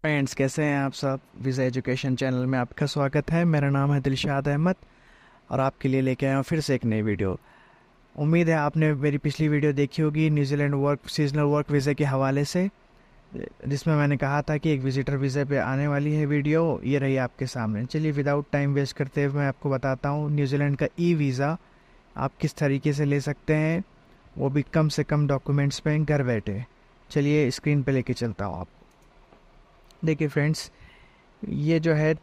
Friends, कैसे हैं आप सब। वीज़ा एजुकेशन चैनल में आपका स्वागत है। मेरा नाम है दिलशाद अहमद और आपके लिए लेके आया हूँ फिर से एक नई वीडियो। उम्मीद है आपने मेरी पिछली वीडियो देखी होगी New Zealand work seasonal work visa के हवाले से, जिसमें मैंने कहा था कि एक विजिटर वीज़ा पे आने वाली है वीडियो। ये रही आपके सामने। चलिए विदाउट टाइम वेस्ट करते हुए मैं आपको बताता हूँ न्यूजीलैंड का ई वीज़ा आप किस तरीके से ले सकते हैं, वो भी कम से कम डॉक्यूमेंट्स में, घर बैठे। चलिए स्क्रीन पे लेके चलता हूँ आपको। देखिए फ्रेंड्स, ये जो है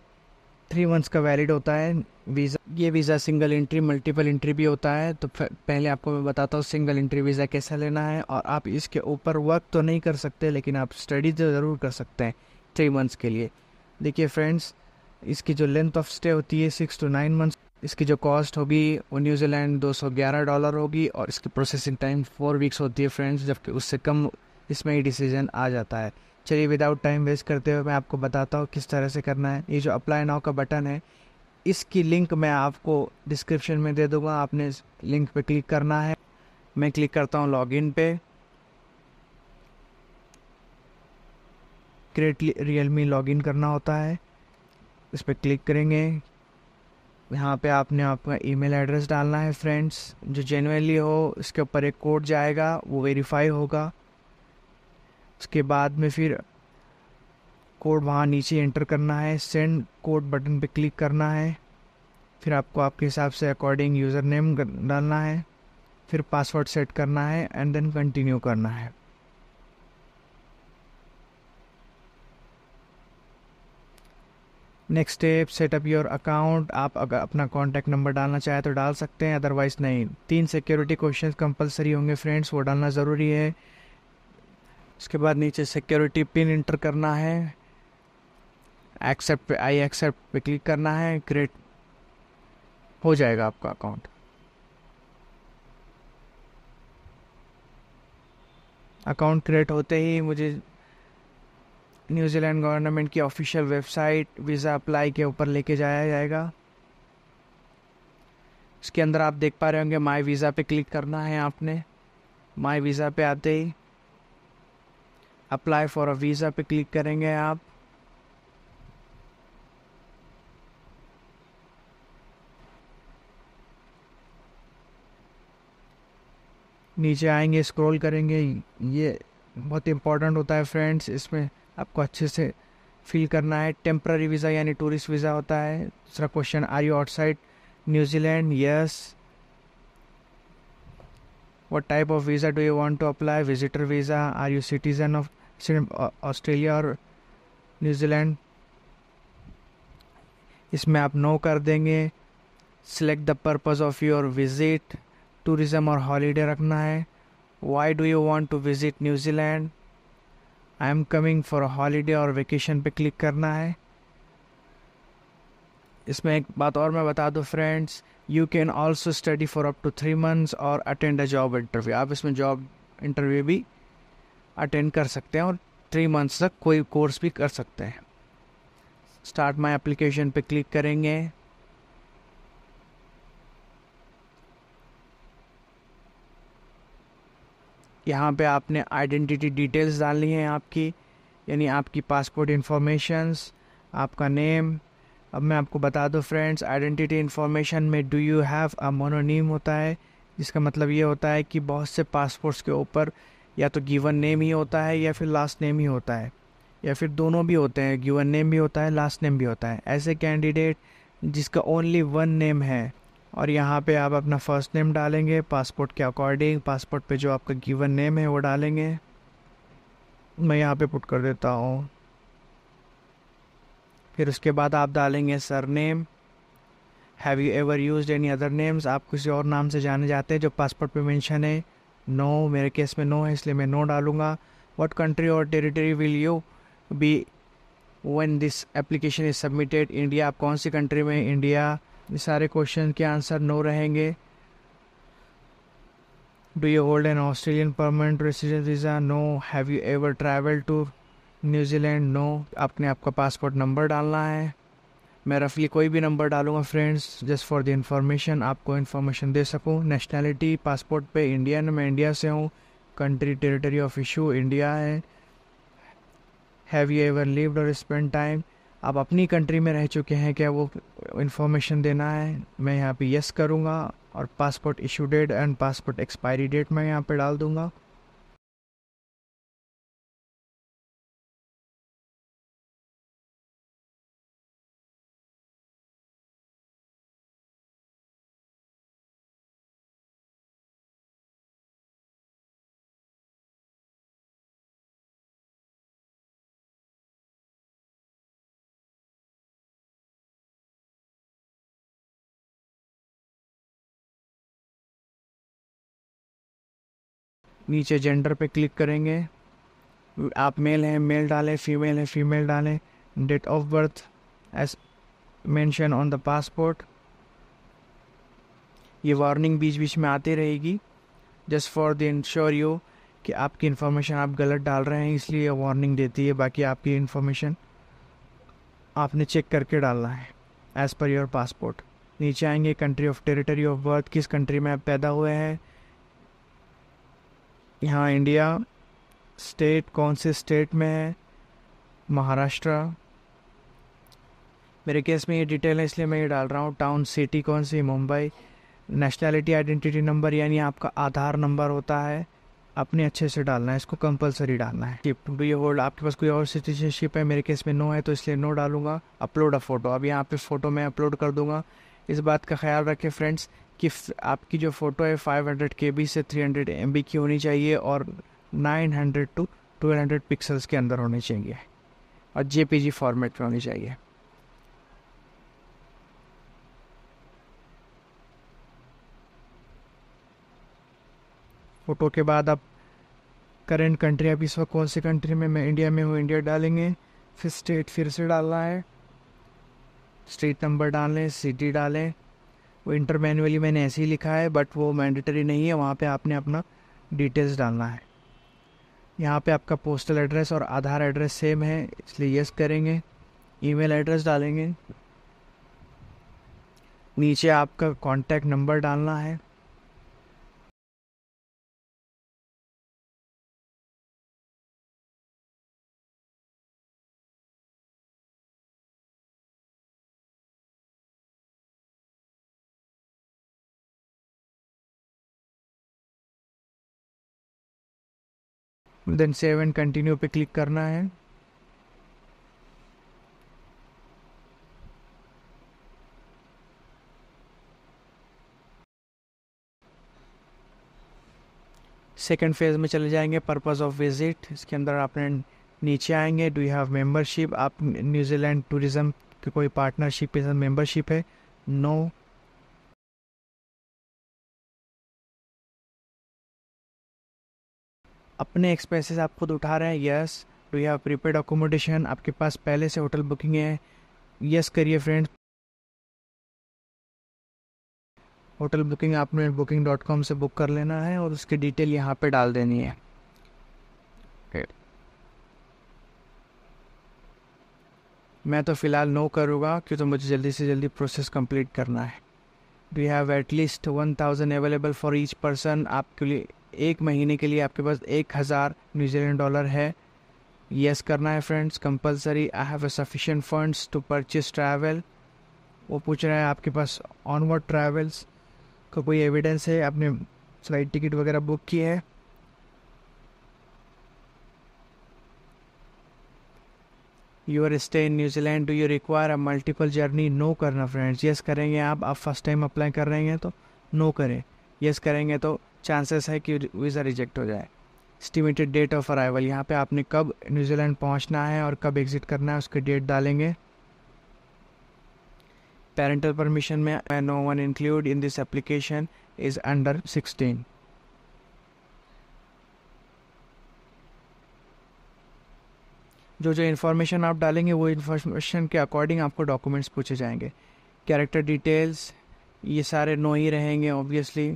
3 मंथ्स का वैलिड होता है वीज़ा। ये visa single entry multiple entry भी होता है। तो पहले आपको मैं बताता हूँ सिंगल एंट्री वीज़ा कैसा लेना है। और आप इसके ऊपर वर्क तो नहीं कर सकते, लेकिन आप स्टडी तो ज़रूर कर सकते हैं 3 मंथ्स के लिए। देखिए फ्रेंड्स, इसकी जो लेंथ ऑफ स्टे होती है 6 to 9 मंथ्स। इसकी जो कॉस्ट होगी वो न्यूजीलैंड $211 होगी और इसकी प्रोसेसिंग टाइम 4 वीक्स होती है फ्रेंड्स, जबकि उससे कम इसमें ही डिसीजन आ जाता है। चलिए विदाउट टाइम वेस्ट करते हुए मैं आपको बताता हूँ किस तरह से करना है। ये जो अप्लाई नाउ का बटन है, इसकी लिंक मैं आपको डिस्क्रिप्शन में दे दूंगा। आपने इस लिंक पे क्लिक करना है। मैं क्लिक करता हूँ लॉगिन पे। क्रिएट रियलमी लॉगिन करना होता है, इस पर क्लिक करेंगे। यहाँ पे आपने आपका ईमेल एड्रेस डालना है फ्रेंड्स, जो जेन्युइनली हो। इसके ऊपर एक कोड जाएगा, वो वेरीफाई होगा। उसके बाद में फिर कोड वहाँ नीचे एंटर करना है। सेंड कोड बटन पे क्लिक करना है। फिर आपको आपके हिसाब से अकॉर्डिंग यूज़र नेम डालना है। फिर पासवर्ड सेट करना है एंड देन कंटिन्यू करना है। Next step, setup your account. आप अगर अपना कॉन्टैक्ट नंबर डालना चाहे तो डाल सकते हैं, अदरवाइज नहीं। 3 सिक्योरिटी क्वेश्चंस कंपलसरी होंगे फ्रेंड्स, वो डालना ज़रूरी है। उसके बाद नीचे सिक्योरिटी पिन इंटर करना है। एक्सेप्ट पे, आई एक्सेप्ट पे क्लिक करना है। क्रिएट हो जाएगा आपका अकाउंट। अकाउंट क्रिएट होते ही मुझे न्यूजीलैंड गवर्नमेंट की ऑफिशियल वेबसाइट वीज़ा अप्लाई के ऊपर लेके जाया जाएगा। इसके अंदर आप देख पा रहे होंगे माई वीज़ा पे क्लिक करना है आपने। माई वीज़ा पे आते ही अप्लाई फॉर अ वीज़ा पे क्लिक करेंगे आप। नीचे आएंगे, स्क्रॉल करेंगे। ये बहुत इंपॉर्टेंट होता है फ्रेंड्स, इसमें आपको अच्छे से फिल करना है। टेम्पररी वीज़ा यानी टूरिस्ट वीज़ा होता है। दूसरा question, are you outside New Zealand? Yes. What type of visa do you want to apply? Visitor visa. Are you citizen of Australia और न्यूजीलैंड? इसमें आप नो कर देंगे। Select the purpose of your visit, tourism और holiday रखना है। Why do you want to visit New Zealand? I am coming for a holiday और vacation पे क्लिक करना है। इसमें एक बात और मैं बता दूं friends, you can also study for up to 3 months और अटेंड अ जॉब इंटरव्यू। आप इसमें जॉब इंटरव्यू भी अटेंड कर सकते हैं और 3 मंथ्स तक कोई कोर्स भी कर सकते हैं। स्टार्ट माई एप्लीकेशन पे क्लिक करेंगे। यहाँ पे आपने आइडेंटिटी डिटेल्स डालनी है आपकी, यानी आपकी पासपोर्ट इन्फॉर्मेशंस, आपका नेम। अब मैं आपको बता दूं फ्रेंड्स, आइडेंटिटी इन्फॉर्मेशन में डू यू हैव अ मोनोनीम होता है, जिसका मतलब ये होता है कि बहुत से पासपोर्ट्स के ऊपर या तो गिवन नेम ही होता है या फिर लास्ट नेम ही होता है, या फिर दोनों भी होते हैं, गिवन नेम भी होता है, लास्ट नेम भी होता है। ऐसे कैंडिडेट जिसका ओनली वन नेम है, और यहाँ पे आप अपना फर्स्ट नेम डालेंगे पासपोर्ट के अकॉर्डिंग। पासपोर्ट पे जो आपका गिवन नेम है वो डालेंगे। मैं यहाँ पे पुट कर देता हूँ। फिर उसके बाद आप डालेंगे surname. Have you ever used any other names? आप किसी और नाम से जाने जाते हैं जो पासपोर्ट पे मेंशन है? नो, मेरे केस में नो है, इसलिए मैं नो डालूंगा। व्हाट कंट्री और territory will you be when this application is submitted? India. आप कौन सी कंट्री में? इंडिया। ये सारे क्वेश्चन के आंसर नो रहेंगे। Do you hold an Australian permanent resident visa? No. Have you ever travel to New Zealand? No. आपने आपका पासपोर्ट नंबर डालना है। मैं रफली कोई भी नंबर डालूंगा friends, just for the information, आपको इन्फॉर्मेशन दे सकूं। नेशनैलिटी पासपोर्ट पे इंडियन, मैं इंडिया से हूँ। Country territory of issue India है। हैव यू एवर लिव्ड और स्पेंड टाइम, आप अपनी कंट्री में रह चुके हैं क्या, वो इन्फॉर्मेशन देना है। मैं यहाँ पे यस करूँगा और passport issue date and passport expiry date मैं यहाँ पे डाल दूँगा। नीचे जेंडर पे क्लिक करेंगे, आप मेल हैं मेल डालें, फीमेल है फीमेल डालें, date of birth age mention on the passport. ये वार्निंग बीच बीच में आती रहेगी, just for the ensure you कि आपकी इन्फॉर्मेशन आप गलत डाल रहे हैं, इसलिए ये वार्निंग देती है। बाकी आपकी इन्फॉर्मेशन आपने चेक करके डालना है एज़ पर योर पासपोर्ट। नीचे आएंगे country of territory of birth, किस कंट्री में आप पैदा हुए हैं, यहाँ इंडिया। स्टेट कौन से स्टेट में है, महाराष्ट्र। मेरे केस में ये डिटेल है इसलिए मैं ये डाल रहा हूँ। टाउन सिटी कौन सी, मुंबई। नेशनैलिटी आइडेंटिटी नंबर यानी आपका आधार नंबर होता है, अपने अच्छे से डालना है, इसको कंपलसरी डालना है। शिप डू यू होल्ड, आपके पास कोई और सिटीजनशिप है, मेरे केस में नो है तो इसलिए नो डालूंगा। अपलोड अ फ़ोटो, अब यहाँ पे फ़ोटो मैं अपलोड कर दूंगा। इस बात का ख्याल रखें फ्रेंड्स कि आपकी जो फ़ोटो है 500 KB से 300 MB की होनी चाहिए और 900 to 1200 पिक्सल्स के अंदर होनी चाहिए और JPG फॉर्मेट में होनी चाहिए। फ़ोटो के बाद आप करेंट कंट्री, आप इस वक्त कौन सी कंट्री में, मैं इंडिया में हूँ, इंडिया डालेंगे। फिर स्टेट फिर से डालना है, स्ट्रीट नंबर डालें, सिटी डालें। वो इंटर मैनुअली मैंने ऐसे ही लिखा है बट वो मैंडेटरी नहीं है, वहाँ पे आपने अपना डिटेल्स डालना है। यहाँ पे आपका पोस्टल एड्रेस और आधार एड्रेस सेम है इसलिए यस करेंगे। ईमेल एड्रेस डालेंगे। नीचे आपका कॉन्टैक्ट नंबर डालना है। देन सेव एंड कंटिन्यू पे क्लिक करना है। सेकंड फेज में चले जाएंगे, पर्पस ऑफ विजिट। इसके अंदर आपने नीचे आएंगे, डू यू हैव मेंबरशिप, आप न्यूजीलैंड टूरिज्म की कोई पार्टनरशिप के साथ मेंबरशिप है, नो। अपने एक्सपेंसेस आप खुद उठा रहे हैं, yes. Do you have prepaid accommodation, आपके पास पहले से होटल बुकिंग है, यस करिए फ्रेंड्स। होटल बुकिंग आपने booking.com से बुक कर लेना है और उसकी डिटेल यहाँ पे डाल देनी है। मैं तो फ़िलहाल नो करूँगा क्योंकि तो मुझे जल्दी से जल्दी प्रोसेस कंप्लीट करना है। Do you have at least 1000 available for each person, आपके लिए एक महीने के लिए आपके पास 1000 न्यूजीलैंड डॉलर है, यस करना है friends, compulsory. I have a sufficient funds to purchase travel, वो पूछ रहा है आपके पास ऑनवर्ड ट्रैवल्स का कोई एविडेंस है, आपने फ्लाइट टिकट वगैरह बुक की है। Your stay in New Zealand, do you require a multiple journey, no करना फ्रेंड्स, यस करेंगे। आप फर्स्ट टाइम अप्लाई कर रहे हैं तो नो करें, यस करेंगे तो चांसेस है कि वीज़ा रिजेक्ट हो जाए। एस्टिमेटेड डेट ऑफ अराइवल, यहाँ पे आपने कब न्यूजीलैंड पहुँचना है और कब एग्जिट करना है उसकी डेट डालेंगे। पेरेंटल परमिशन में no one include in this application is under 16। जो जो इन्फॉर्मेशन आप डालेंगे वो इन्फॉर्मेशन के अकॉर्डिंग आपको डॉक्यूमेंट्स पूछे जाएंगे। कैरेक्टर डिटेल्स ये सारे नो ही रहेंगे ऑब्वियसली।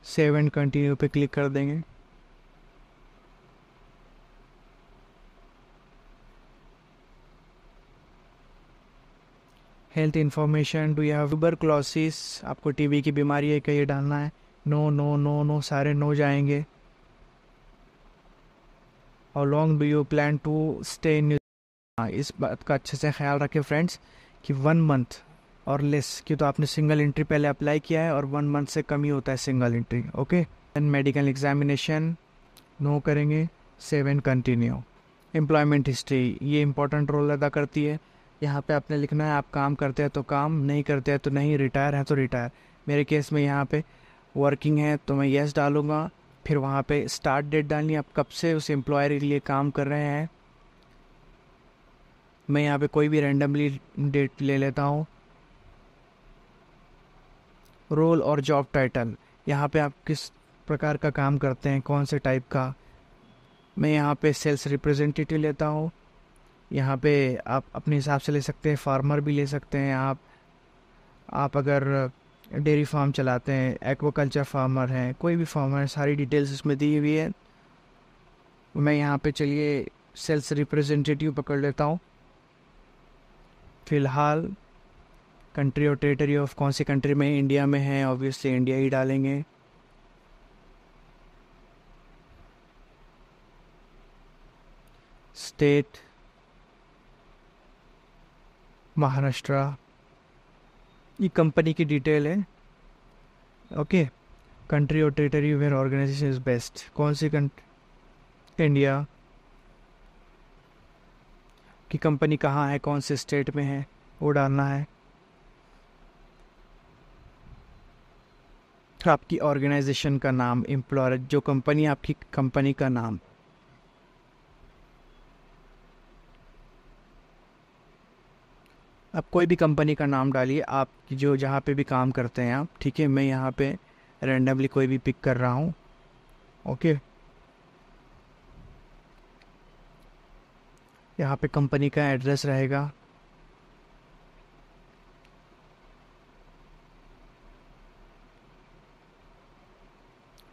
सेव एंड कंटिन्यू पे क्लिक कर देंगे। Health information, do you have tuberculosis, आपको टीबी की बीमारी है क्या, ये डालना है। नो नो नो नो, सारे नो जाएंगे। How long do you plan to stay in. हाँ, इस बात का अच्छे से ख्याल रखें फ्रेंड्स कि 1 मंथ और लेस, क्यों तो आपने सिंगल एंट्री पहले अप्लाई किया है और 1 मंथ से कम ही होता है single entry. Okay, and medical examination no करेंगे, save and continue. Employment history ये इंपॉर्टेंट रोल अदा करती है। यहाँ पे आपने लिखना है आप काम करते हैं तो काम, नहीं करते हैं तो नहीं, रिटायर है तो रिटायर। मेरे केस में यहाँ पे वर्किंग है तो मैं येस डालूँगा। फिर वहाँ पे स्टार्ट डेट डालनी है, आप कब से उस एम्प्लॉयर के लिए काम कर रहे हैं। मैं यहाँ पे कोई भी रैंडमली डेट ले लेता हूँ। रोल और जॉब टाइटल, यहाँ पे आप किस प्रकार का काम करते हैं, कौन से टाइप का। मैं यहाँ पे सेल्स रिप्रेजेंटेटिव लेता हूँ। यहाँ पे आप अपने हिसाब से ले सकते हैं, फार्मर भी ले सकते हैं आप अगर डेयरी फार्म चलाते हैं, एक्वाकल्चर फार्मर हैं, कोई भी फार्मर है, सारी डिटेल्स इसमें दी हुई है। मैं यहाँ पे चलिए सेल्स रिप्रेजेंटेटिव पकड़ लेता हूँ। फ़िलहाल कंट्री और टेरिटरी ऑफ कौन सी कंट्री में, इंडिया में है, ऑब्वियसली इंडिया ही डालेंगे। स्टेट महाराष्ट्र, ये कंपनी की डिटेल है। ओके, कंट्री और territory where organisation is based, कौन सी कंट्री, इंडिया की कंपनी कहाँ है, कौन से स्टेट में है, वो डालना है। आपकी ऑर्गेनाइजेशन का नाम, एम्प्लॉयर जो कंपनी, आपकी कंपनी का नाम। आप कोई भी कंपनी का नाम डालिए, आप जो जहाँ पे भी काम करते हैं आप, ठीक है। मैं यहाँ पे रैंडमली कोई भी पिक कर रहा हूँ। ओके, यहाँ पे कंपनी का एड्रेस रहेगा।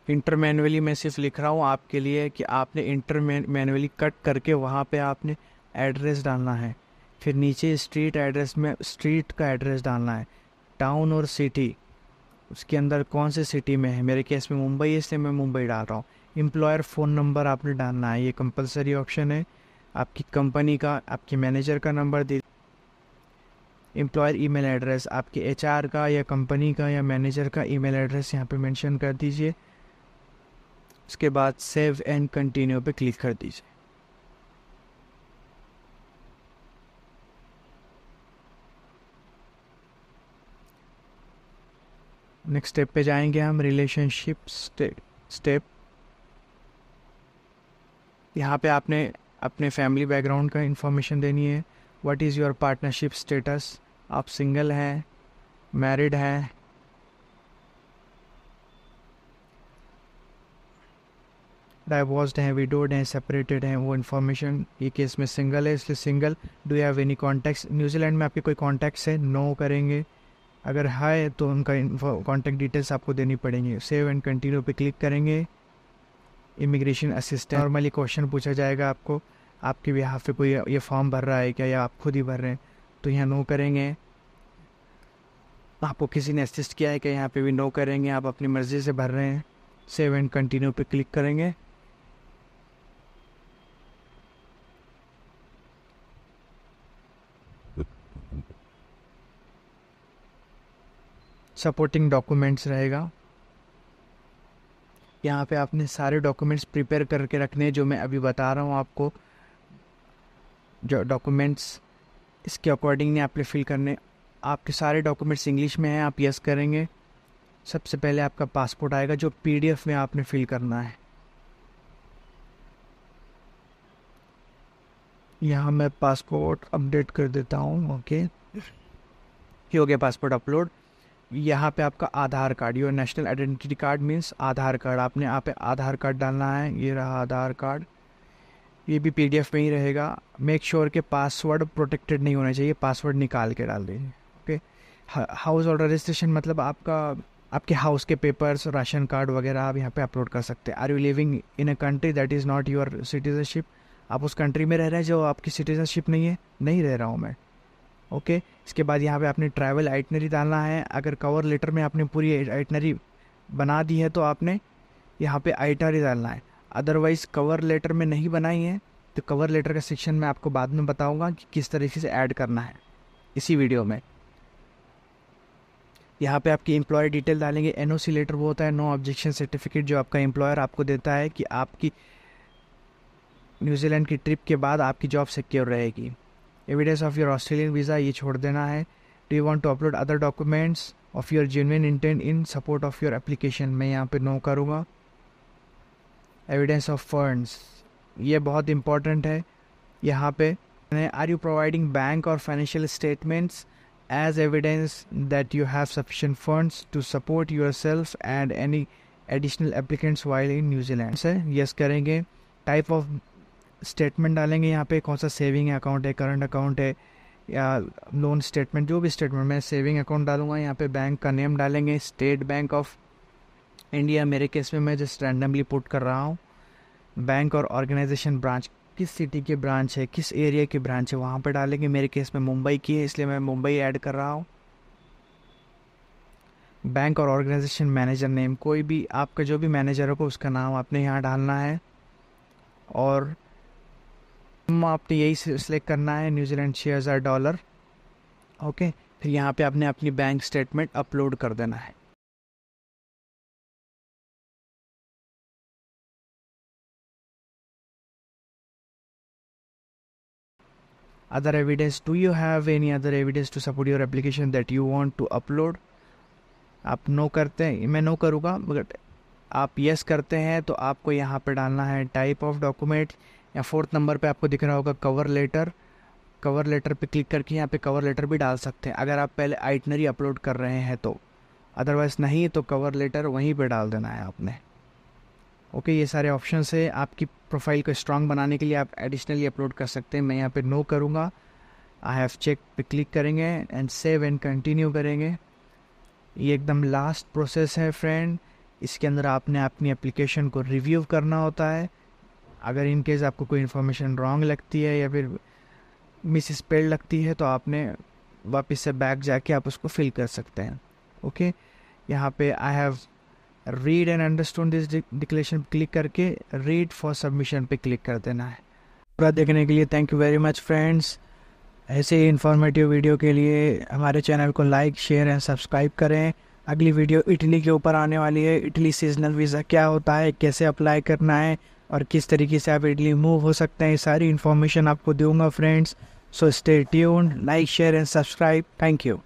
इंटर मैनुअली मैं सिर्फ लिख रहा हूँ आपके लिए कि आपने इंटर मैनुअली कट करके वहाँ पे आपने एड्रेस डालना है। फिर नीचे स्ट्रीट एड्रेस में स्ट्रीट का एड्रेस डालना है। टाउन और सिटी, उसके अंदर कौन से सिटी में है, मेरे केस में मुंबई है इसलिए मैं मुंबई डाल रहा हूँ। एम्प्लॉयर फ़ोन नंबर आपने डालना है, ये कंपलसरी ऑप्शन है। आपकी कंपनी का, आपके मैनेजर का नंबर दे। एम्प्लॉयर ईमेल एड्रेस, आपके एचआर का या कंपनी का या मैनेजर का ईमेल एड्रेस यहाँ पे मेंशन कर दीजिए। उसके बाद सेव एंड कंटिन्यू पे क्लिक कर दीजिए। नेक्स्ट स्टेप पे जाएंगे हम, रिलेशनशिप स्टेप। यहाँ पे आपने अपने फैमिली बैकग्राउंड का इंफॉर्मेशन देनी है। What is your partnership status, आप सिंगल हैं, मैरिड हैं, डाइवोर्स्ड हैं, विडोड हैं, सेपरेटेड हैं, वो इन्फॉर्मेशन। ये केस में सिंगल है इसलिए single. Do you have any contacts, New Zealand में आपके कोई कॉन्टैक्ट्स है, नो करेंगे। अगर है तो उनका कॉन्टैक्ट डिटेल्स आपको देनी पड़ेंगी। सेव एंड कंटिन्यू पे क्लिक करेंगे। इमिग्रेशन असिस्टेंट, नॉर्मली क्वेश्चन पूछा जाएगा आपको, आपके बिहाफ पे कोई ये फॉर्म भर रहा है क्या या आप खुद ही भर रहे हैं, तो यहाँ नो करेंगे। आपको किसी ने असिस्ट किया है क्या, यहाँ पे भी नो करेंगे, आप अपनी मर्ज़ी से भर रहे हैं। सेव एंड कंटिन्यू पे क्लिक करेंगे। सपोर्टिंग डॉक्यूमेंट्स रहेगा, यहाँ पे आपने सारे डॉक्यूमेंट्स प्रिपेयर करके रखने हैं जो मैं अभी बता रहा हूँ आपको। जो डॉक्यूमेंट्स इसके अकॉर्डिंग नहीं आपने फिल करने। आपके सारे डॉक्यूमेंट्स इंग्लिश में हैं, आप यस करेंगे। सबसे पहले आपका पासपोर्ट आएगा जो पीडीएफ में आपने फिल करना है। यहाँ मैं पासपोर्ट अपडेट कर देता हूँ। ओके, ये हो गया पासपोर्ट अपलोड। यहाँ पे आपका Aadhaar card, your national identity card means Aadhaar card, आपने यहाँ पे आधार कार्ड डालना है। ये रहा आधार कार्ड, ये भी पीडीएफ में ही रहेगा। मेक श्योर के पासवर्ड प्रोटेक्टेड नहीं होना चाहिए, पासवर्ड निकाल के डाल दीजिए। ओके, हाउस होल्डर रजिस्ट्रेशन मतलब आपके हाउस के पेपर्स, राशन कार्ड वगैरह आप यहाँ पे अपलोड कर सकते हैं। Are you living in a country that is not your citizenship, आप उस कंट्री में रह रहे हैं जो आपकी सिटीजनशिप नहीं है, नहीं रह रहा हूँ मैं। ओके, इसके बाद यहाँ पे आपने ट्रैवल आइटनरी डालना है। अगर कवर लेटर में आपने पूरी आइटनरी बना दी है तो आपने यहाँ पे आइटनरी डालना है। अदरवाइज़ कवर लेटर में नहीं बनाई है तो कवर लेटर का सेक्शन मैं आपको बाद में बताऊंगा कि किस तरीके से ऐड करना है इसी वीडियो में। यहाँ पे आपकी एम्प्लॉयर डिटेल डालेंगे। एनओसी लेटर वो होता है नो ऑब्जेक्शन सर्टिफिकेट, जो आपका एम्प्लॉयर आपको देता है कि आपकी न्यूजीलैंड की ट्रिप के बाद आपकी जॉब सिक्योर रहेगी। Evidence of your Australian visa, ये छोड़ देना है। Do you want to upload other documents of your genuine intent in support of your application, मैं यहाँ पे नो करूँगा। एविडेंस ऑफ फंड्स, ये बहुत इंपॉर्टेंट है। यहाँ पे आर यू प्रोवाइडिंग बैंक और financial statements as evidence that you have sufficient funds to support yourself and any additional applicants while in New Zealand से yes करेंगे। टाइप ऑफ स्टेटमेंट डालेंगे यहाँ पे, कौन सा सेविंग अकाउंट है, करंट अकाउंट है या लोन स्टेटमेंट, जो भी स्टेटमेंट। मैं सेविंग अकाउंट डालूंगा। यहाँ पे बैंक का नेम डालेंगे, स्टेट बैंक ऑफ इंडिया मेरे केस में मैं जस्ट रैंडमली पुट कर रहा हूँ। बैंक और ऑर्गेनाइजेशन ब्रांच, किस सिटी के ब्रांच है, किस एरिया की ब्रांच है, वहाँ पे डालेंगे। मेरे केस में मुंबई की है इसलिए मैं मुंबई ऐड कर रहा हूँ। बैंक और ऑर्गेनाइजेशन मैनेजर नेम, कोई भी आपका जो भी मैनेजर होगा उसका नाम आपने यहाँ डालना है और आपने यही सिलेक्ट करना है, न्यूजीलैंड $6000। ओके, फिर यहाँ पे आपने अपनी बैंक स्टेटमेंट अपलोड कर देना है। Other evidence, do you have any other evidence to support your application that you want to upload? आप नो करते हैं, मैं नो करूँगा, बट आप यस करते हैं तो आपको यहाँ पे डालना है टाइप ऑफ डॉक्यूमेंट, या 4th नंबर पे आपको दिख रहा होगा कवर लेटर। कवर लेटर पे क्लिक करके यहाँ पे कवर लेटर भी डाल सकते हैं अगर आप पहले आइटनरी अपलोड कर रहे हैं तो, अदरवाइज़ नहीं तो कवर लेटर वहीं पे डाल देना है आपने। ओके, ये सारे ऑप्शंस है। आपकी प्रोफाइल को स्ट्रांग बनाने के लिए आप एडिशनली अपलोड कर सकते हैं। मैं यहाँ पे नो करूँगा, आई हैव चेक पे क्लिक करेंगे एंड सेव एंड कंटिन्यू करेंगे। ये एकदम लास्ट प्रोसेस है फ्रेंड, इसके अंदर आपने अपनी एप्लीकेशन को रिव्यू करना होता है। अगर इन केस आपको कोई इन्फॉर्मेशन रॉन्ग लगती है या फिर मिस स्पेल लगती है तो आपने वापस से बैक जाके आप उसको फिल कर सकते हैं। ओके, यहाँ पे I have read and understand this declaration click करके रीड फॉर सबमिशन पे क्लिक कर देना है। पूरा देखने के लिए thank you very much friends. ऐसे ही इन्फॉर्मेटिव वीडियो के लिए हमारे चैनल को लाइक, शेयर एंड सब्सक्राइब करें। अगली वीडियो इटली के ऊपर आने वाली है। इटली सीजनल वीज़ा क्या होता है, कैसे अप्लाई करना है और किस तरीके से आप इटली मूव हो सकते हैं, सारी इन्फॉर्मेशन आपको दूंगा friends. So stay tuned, like, share and subscribe. Thank you.